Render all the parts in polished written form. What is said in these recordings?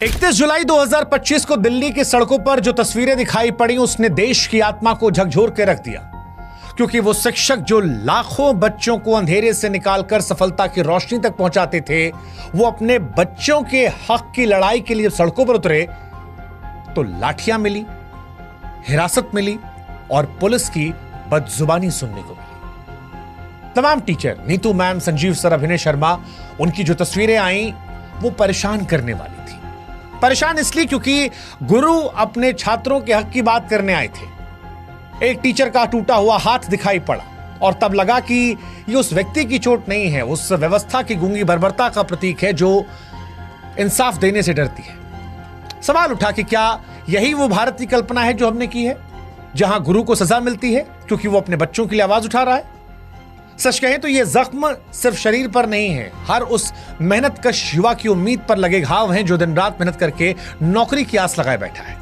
31 जुलाई 2025 को दिल्ली की सड़कों पर जो तस्वीरें दिखाई पड़ी उसने देश की आत्मा को झकझोर के रख दिया, क्योंकि वो शिक्षक जो लाखों बच्चों को अंधेरे से निकालकर सफलता की रोशनी तक पहुंचाते थे, वो अपने बच्चों के हक की लड़ाई के लिए सड़कों पर उतरे तो लाठियां मिली, हिरासत मिली और पुलिस की बदजुबानी सुनने को मिली। तमाम teacher, Neetu ma'am, Sanjeev sir, अभिनय शर्मा, उनकी जो तस्वीरें आई वो परेशान करने वाली थी। परेशान इसलिए क्योंकि गुरु अपने छात्रों के हक की बात करने आए थे। एक टीचर का टूटा हुआ हाथ दिखाई पड़ा और तब लगा कि ये उस व्यक्ति की चोट नहीं है, उस व्यवस्था की गूंगी बर्बरता का प्रतीक है जो इंसाफ देने से डरती है। सवाल उठा कि क्या यही वो भारत की कल्पना है जो हमने की है, जहां गुरु को सजा मिलती है क्योंकि वो अपने बच्चों के लिए आवाज उठा रहा है? सच कहें तो ये जख्म सिर्फ शरीर पर नहीं है, हर उस मेहनतकश युवा की उम्मीद पर लगे घाव हैं जो दिन रात मेहनत करके नौकरी की आस लगाए बैठा है।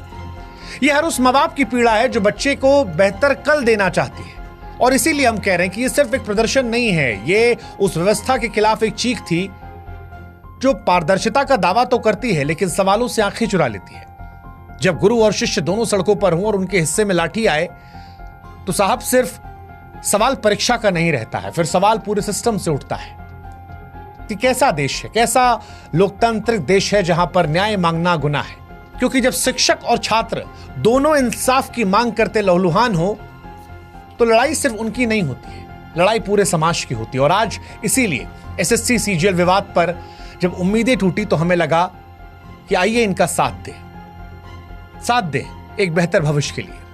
ये हर उस माँ बाप की पीड़ा है जो बच्चे को बेहतर कल देना चाहती है। और इसीलिए हम कह रहे हैं कि ये सिर्फ एक प्रदर्शन नहीं है, ये उस व्यवस्था के खिलाफ एक चीख थी जो पारदर्शिता का दावा तो करती है लेकिन सवालों से आंखें चुरा लेती है। जब गुरु और शिष्य दोनों सड़कों पर हों और उनके हिस्से में लाठी आए तो साहब सिर्फ सवाल परीक्षा का नहीं रहता है, फिर सवाल पूरे सिस्टम से उठता है कि कैसा देश है, कैसा लोकतांत्रिक देश है जहां पर न्याय मांगना गुनाह है। क्योंकि जब शिक्षक और छात्र दोनों इंसाफ की मांग करते लहूलुहान हो तो लड़ाई सिर्फ उनकी नहीं होती है, लड़ाई पूरे समाज की होती है। और आज इसीलिए एसएससी सीजीएल विवाद पर जब उम्मीदें टूटी तो हमें लगा कि आइए इनका साथ दे एक बेहतर भविष्य के लिए।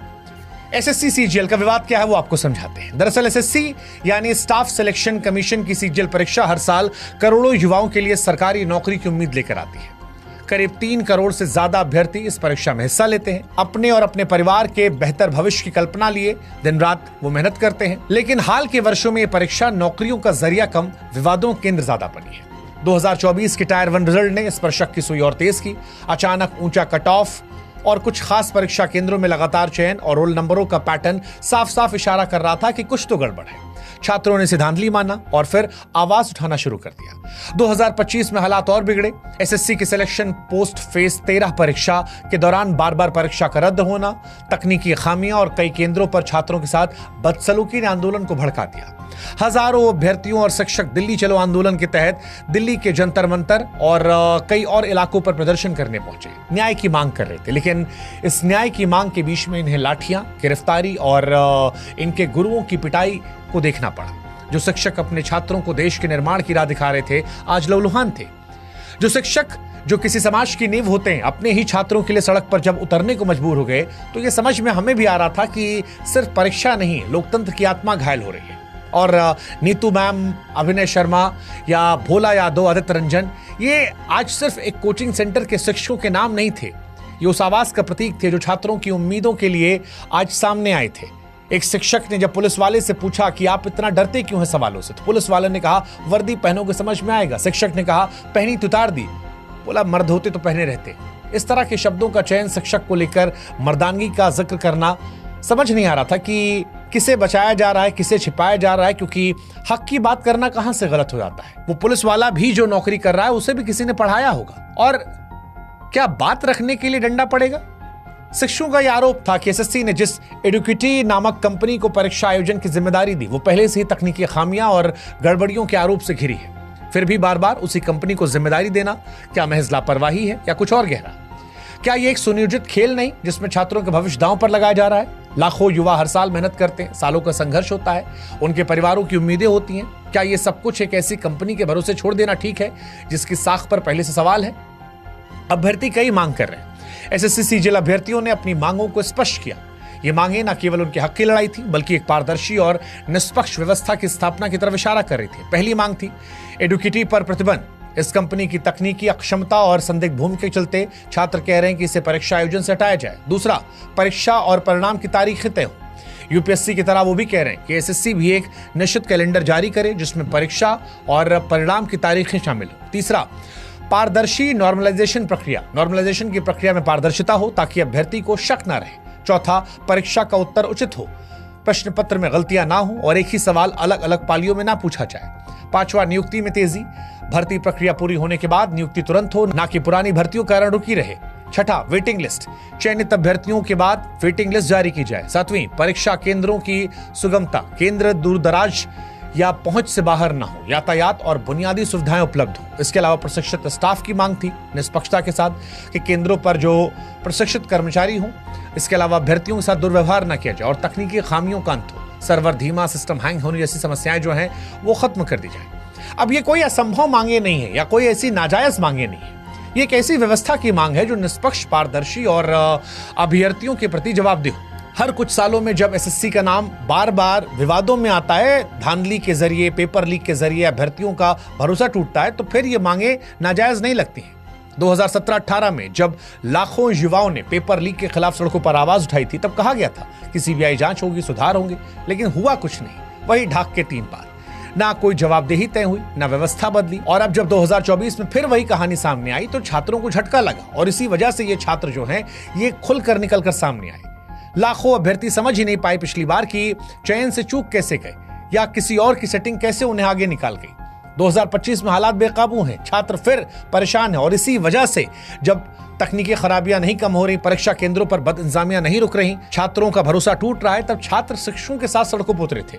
एसएससी सीजीएल का विवाद क्या है वो आपको समझाते हैं। दरअसल एसएससी यानी स्टाफ सिलेक्शन कमीशन की सीजीएल परीक्षा हर साल करोड़ों युवाओं के लिए सरकारी नौकरी की उम्मीद लेकर आती है। करीब 3 करोड़ से ज्यादा अभ्यर्थी इस परीक्षा में हिस्सा लेते हैं। अपने और अपने परिवार के बेहतर भविष्य की कल्पना लिए दिन रात वो मेहनत करते हैं। लेकिन हाल के वर्षों में ये परीक्षा नौकरियों का जरिया कम, विवादों केंद्र ज्यादा बनी है। 2024 की टायर 1 रिजल्ट ने इस पर शक की सुई और तेज की। अचानक ऊंचा कट ऑफ और कुछ खास परीक्षा केंद्रों में लगातार चयन और रोल नंबरों का पैटर्न साफ साफ इशारा कर रहा था कि कुछ तो गड़बड़ है। छात्रों ने सिद्धांतली माना और फिर आवाज उठाना शुरू कर दिया। 2025 में हालात और बिगड़े। एसएससी की सिलेक्शन पोस्ट फेज 13 परीक्षा के दौरान बार बार परीक्षा का रद्द होना, तकनीकी खामियां और कई केंद्रों पर छात्रों के साथ बदसलूकी ने आंदोलन को भड़का दिया। हजारों अभ्यर्थियों और शिक्षक दिल्ली चलो आंदोलन के तहत दिल्ली के जंतर मंतर और कई और इलाकों पर प्रदर्शन करने पहुंचे, न्याय की मांग कर रहे थे। लेकिन इस न्याय की मांग के बीच में इन्हें लाठियां, गिरफ्तारी और इनके गुरुओं की पिटाई को देखना पड़ा। जो शिक्षक अपने छात्रों को देश के निर्माण की राह दिखा रहे थे आज लहूलुहान थे। जो शिक्षक जो किसी समाज की नींव होते हैं अपने ही छात्रों के लिए सड़क पर जब उतरने को मजबूर हो गए तो यह समझ में हमें भी आ रहा था कि सिर्फ परीक्षा नहीं, लोकतंत्र की आत्मा घायल हो रही है। और नीतू मैम, अभिनय शर्मा या भोला यादव, आदित्य रंजन, ये आज सिर्फ एक कोचिंग सेंटर के शिक्षकों के नाम नहीं थे, ये उस आवाज का प्रतीक थे जो छात्रों की उम्मीदों के लिए आज सामने आए थे। एक शिक्षक ने जब पुलिस वाले से पूछा कि आप इतना डरते क्यों हैं सवालों से, तो पुलिस वाले ने कहा वर्दी पहनोगे समझ में आएगा। शिक्षक ने कहा पहनी तो उतार दी, बोला मर्द होते तो पहने रहते। इस तरह के शब्दों का चयन शिक्षक को लेकर मर्दानगी का जिक्र करना, समझ नहीं आ रहा था कि किसे बचाया जा रहा है, किसे छिपाया जा रहा है, क्योंकि हक की बात करना कहां से गलत हो जाता है। वो पुलिस वाला भी जो नौकरी कर रहा है उसे भी किसी ने पढ़ाया होगा। और क्या बात रखने के लिए डंडा पड़ेगा? शिक्षकों का यह आरोप था कि एसएससी ने जिस एडुकेटी नामक कंपनी को परीक्षा आयोजन की जिम्मेदारी दी वो पहले से ही तकनीकी खामियां और गड़बड़ियों के आरोप से घिरी है। फिर भी बार बार उसी कंपनी को जिम्मेदारी देना क्या महज लापरवाही है या कुछ और गहरा? क्या ये एक सुनियोजित खेल नहीं जिसमें छात्रों के भविष्य दांव पर लगाया जा रहा है? लाखों युवा हर साल मेहनत करते हैं, सालों का संघर्ष होता है, उनके परिवारों की उम्मीदें होती हैं। क्या ये सब कुछ एक ऐसी कंपनी के भरोसे छोड़ देना ठीक है जिसकी साख पर पहले से सवाल है? अभ्यर्थी कई मांग कर रहे हैं। एसएससी सीजीएल अभ्यर्थियों ने अपनी मांगों को स्पष्ट किया। ये मांगे न केवल उनके हक की लड़ाई थी बल्कि एक पारदर्शी और निष्पक्ष व्यवस्था की स्थापना की तरफ इशारा कर रही थी। पहली मांग थी एडुकेटी पर प्रतिबंध। इस कंपनी की तकनीकी अक्षमता और संदिग्ध भूमि के चलते छात्र कह रहे हैं कि इसे परीक्षा आयोजन से हटाया जाए। दूसरा, परीक्षा और परिणाम की तारीखें तय हो। यूपीएससी की तरह वो भी कह रहे हैं कि एसएससी भी एक निश्चित कैलेंडर जारी करे जिसमें परीक्षा और परिणाम की तारीखें शामिल हो। तीसरा, पारदर्शी नॉर्मलाइजेशन प्रक्रिया, नॉर्मलाइजेशन की प्रक्रिया में पारदर्शिता हो ताकि अभ्यर्थी को शक न रहे। चौथा, परीक्षा का उत्तर उचित हो, प्रश्न पत्र में गलतियां ना हो और एक ही सवाल अलग अलग पालियों में ना पूछा जाए। 5वां, नियुक्ति में तेजी। भर्ती प्रक्रिया पूरी होने के बाद नियुक्ति तुरंत हो, ना कि पुरानी भर्तियों कारण रुकी रहे। 6, वेटिंग लिस्ट। चयनित अभ्यर्थियों के बाद वेटिंग लिस्ट जारी की जाए। 7वीं, परीक्षा केंद्रों की सुगमता। केंद्र दूर दराज या पहुंच से बाहर ना हो, यातायात और बुनियादी सुविधाएं उपलब्ध हो। इसके अलावा प्रशिक्षित स्टाफ की मांग थी निष्पक्षता के साथ कि केंद्रों पर जो प्रशिक्षित कर्मचारी हों, इसके अलावा अभ्यर्थियों के साथ दुर्व्यवहार न किया जाए और तकनीकी खामियों का अंत हो। सर्वर धीमा, सिस्टम हैंग होने जैसी समस्याएं जो हैं वो खत्म कर दी जाए। अब ये कोई असंभव मांगे नहीं है या कोई ऐसी नाजायज मांगे नहीं है। ये एक ऐसी व्यवस्था की मांग है जो निष्पक्ष, पारदर्शी और अभ्यर्थियों के प्रति जवाबदेह हो। हर कुछ सालों में जब एसएससी का नाम बार बार विवादों में आता है, धांधली के जरिए, पेपर लीक के जरिए अभ्यर्थियों का भरोसा टूटता है, तो फिर ये मांगे नाजायज नहीं लगती हैं। 2017-18 में जब लाखों युवाओं ने पेपर लीक के खिलाफ सड़कों पर आवाज उठाई थी, तब कहा गया था कि सीबीआई जांच होगी, सुधार होंगे, लेकिन हुआ कुछ नहीं। वही ढाक के 3 पार। ना कोई जवाबदेही तय हुई, ना व्यवस्था बदली। और अब जब 2024 में फिर वही कहानी सामने आई तो छात्रों को झटका लगा और इसी वजह से ये छात्र जो हैं ये खुलकर निकलकर सामने आए। लाखों अभ्यर्थी समझ ही नहीं पाए पिछली बार कि चयन से चूक कैसे गए या किसी और की सेटिंग कैसे उन्हें आगे निकाल गई। 2025 में हालात बेकाबू हैं, छात्र फिर परेशान हैं और इसी वजह से जब तकनीकी खराबियां नहीं कम हो रही, परीक्षा केंद्रों पर बदइंतजामियां नहीं रुक रही, छात्रों का भरोसा टूट रहा है, तब छात्र शिक्षकों के साथ सड़कों पर उतरे थे।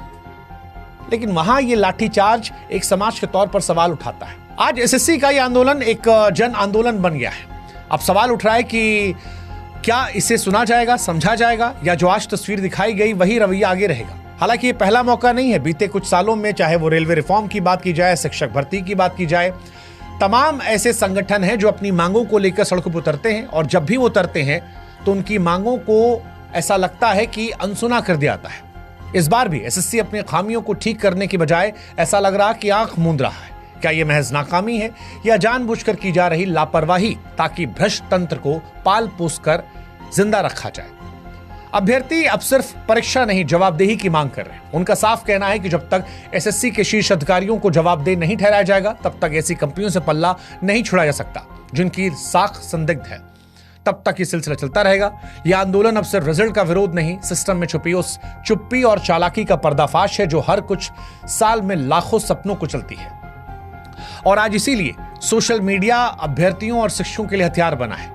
लेकिन वहां ये लाठीचार्ज एक समाज के तौर पर सवाल उठाता है। आज एसएससी का ये आंदोलन एक जन आंदोलन बन गया है। अब सवाल उठ रहा है कि क्या इसे सुना जाएगा, समझा जाएगा, या जो आज तस्वीर दिखाई गई वही रवैया आगे रहेगा। हालांकि ये पहला मौका नहीं है। बीते कुछ सालों में, चाहे वो रेलवे रिफॉर्म की बात की जाए, शिक्षक भर्ती की बात की जाए, तमाम ऐसे संगठन हैं जो अपनी मांगों को लेकर सड़कों पर उतरते हैं और जब भी वो उतरते हैं तो उनकी मांगों को ऐसा लगता है कि अनसुना कर दिया जाता है। इस बार भी एसएससी अपनी खामियों को ठीक करने की बजाय ऐसा लग रहा कि आंख मूंद रहा है। क्या यह महज नाकामी है या जानबूझकर की जा रही लापरवाही ताकि भ्रष्ट तंत्र को पाल पोस कर जिंदा रखा जाए? अभ्यर्थी अब सिर्फ परीक्षा नहीं, जवाबदेही की मांग कर रहे हैं। उनका साफ कहना है कि जब तक एसएससी के शीर्ष अधिकारियों को जवाबदेह नहीं ठहराया जाएगा, तब तक ऐसी कंपनियों से पल्ला नहीं छुड़ाया जा सकता जिनकी साख संदिग्ध है। तब तक ये सिलसिला चलता रहेगा। यह आंदोलन अब सिर्फ रिजल्ट का विरोध नहीं, सिस्टम में छुपी उस चुप्पी और चालाकी का पर्दाफाश है जो हर कुछ साल में लाखों सपनों को चलती है। और आज इसीलिए सोशल मीडिया अभ्यर्थियों और शिक्षकों के लिए हथियार बना है।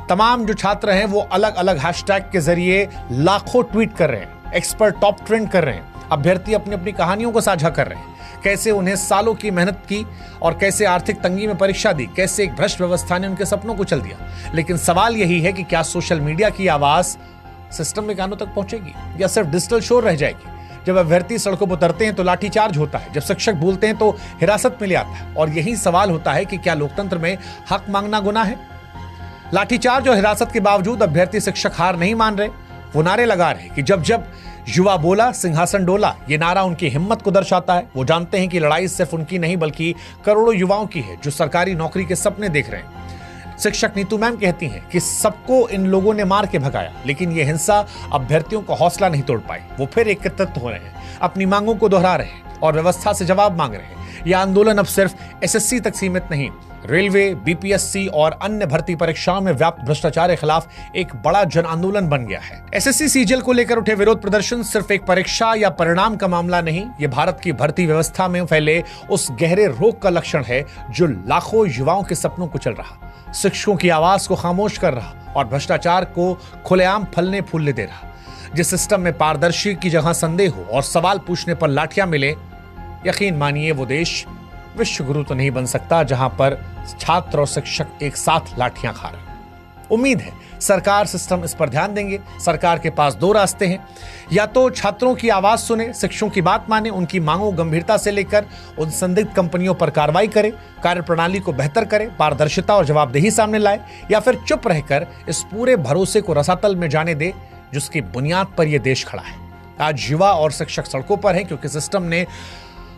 तमाम जो छात्र हैं वो अलग अलग हैशटैग के जरिए लाखों ट्वीट कर रहे हैं, एक्सपर्ट टॉप ट्रेंड कर रहे हैं। अभ्यर्थी अपनी अपनी कहानियों को साझा कर रहे हैं, कैसे उन्हें सालों की मेहनत की और कैसे आर्थिक तंगी में परीक्षा दी, कैसे एक भ्रष्ट व्यवस्था ने उनके सपनों को चल दिया। लेकिन सवाल यही है कि क्या सोशल मीडिया की आवाज सिस्टम के कानों तक पहुंचेगी या सिर्फ डिजिटल शोर रह जाएगी? जब अभ्यर्थी सड़कों पर उतरते हैं तो लाठीचार्ज होता है, जब शिक्षक बोलते हैं तो हिरासत में ले आता है। और यही सवाल होता है कि क्या लोकतंत्र में हक मांगना गुनाह है? लाठीचार्ज और हिरासत के बावजूद अभ्यर्थी शिक्षक हार नहीं मान रहे। वो नारे लगा रहे कि जब जब युवा बोला सिंहासन डोला। ये नारा उनकी हिम्मत को दर्शाता है। वो जानते हैं कि लड़ाई सिर्फ उनकी नहीं बल्कि करोड़ों युवाओं की है जो सरकारी नौकरी के सपने देख रहे हैं। शिक्षक नीतू मैम कहती हैं कि सबको इन लोगों ने मार के भगाया, लेकिन ये हिंसा अभ्यर्थियों का हौसला नहीं तोड़ पाई। वो फिर एकत्रित हो रहे हैं, अपनी मांगों को दोहरा रहे हैं और व्यवस्था से जवाब मांग रहे हैं। यह आंदोलन अब सिर्फ एसएससी तक सीमित नहीं, रेलवे, बीपीएससी और अन्य भर्ती परीक्षाओं में व्याप्त भ्रष्टाचार के खिलाफ एक बड़ा जन आंदोलन बन गया है। एसएससी सीजीएल को लेकर उठे विरोध प्रदर्शन सिर्फ एक परीक्षा या परिणाम का मामला नहीं, ये भारत की भर्ती व्यवस्था में फैले उस गहरे रोग का लक्षण है जो लाखों युवाओं के सपनों को चल रहा, शिक्षकों की आवाज को खामोश कर रहा और भ्रष्टाचार को खुलेआम फलने फूलने दे रहा। जिस सिस्टम में पारदर्शी की जगह संदेह हो और सवाल पूछने पर लाठियां मिले, यकीन मानिए वो देश विश्व गुरु तो नहीं बन सकता जहां पर छात्र और शिक्षक एक साथ लाठियां खा रहे। उम्मीद है सरकार, सिस्टम इस पर ध्यान देंगे। सरकार के पास दो रास्ते हैं, या तो छात्रों की आवाज सुने, शिक्षकों की बात माने, उनकी मांगों गंभीरता से लेकर उन संदिग्ध कंपनियों पर कार्रवाई करे, कार्यप्रणाली को बेहतर करे, पारदर्शिता और जवाबदेही सामने लाए, या फिर चुप रहकर इस पूरे भरोसे को रसातल में जाने दे जिसकी बुनियाद पर यह देश खड़ा है। आज युवा और शिक्षक सड़कों पर हैं क्योंकि सिस्टम ने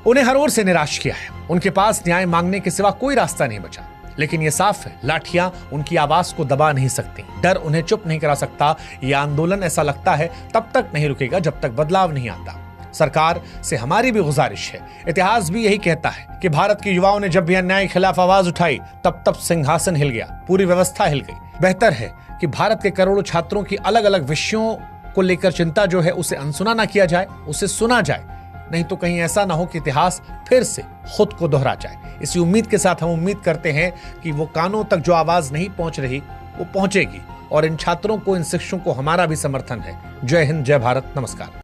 उन्हें हर ओर से निराश किया है। उनके पास न्याय मांगने के सिवा कोई रास्ता नहीं बचा। लेकिन यह साफ है, लाठियां उनकी आवाज को दबा नहीं सकती, डर उन्हें चुप नहीं करा सकता। यह आंदोलन, ऐसा लगता है, तब तक नहीं रुकेगा जब तक बदलाव नहीं आता। सरकार से हमारी भी गुजारिश है, इतिहास भी यही कहता है कि भारत के युवाओं ने जब भी अन्याय के खिलाफ आवाज उठाई तब सिंहासन हिल गया, पूरी व्यवस्था हिल गई। बेहतर है कि भारत के करोड़ों छात्रों की अलग अलग विषयों को लेकर चिंता जो है उसे अनसुना ना किया जाए, उसे सुना जाए, नहीं तो कहीं ऐसा ना हो कि इतिहास फिर से खुद को दोहरा जाए। इसी उम्मीद के साथ हम उम्मीद करते हैं कि वो कानों तक जो आवाज नहीं पहुंच रही वो पहुंचेगी, और इन छात्रों को, इन शिक्षकों को हमारा भी समर्थन है। जय हिंद, जय भारत, नमस्कार।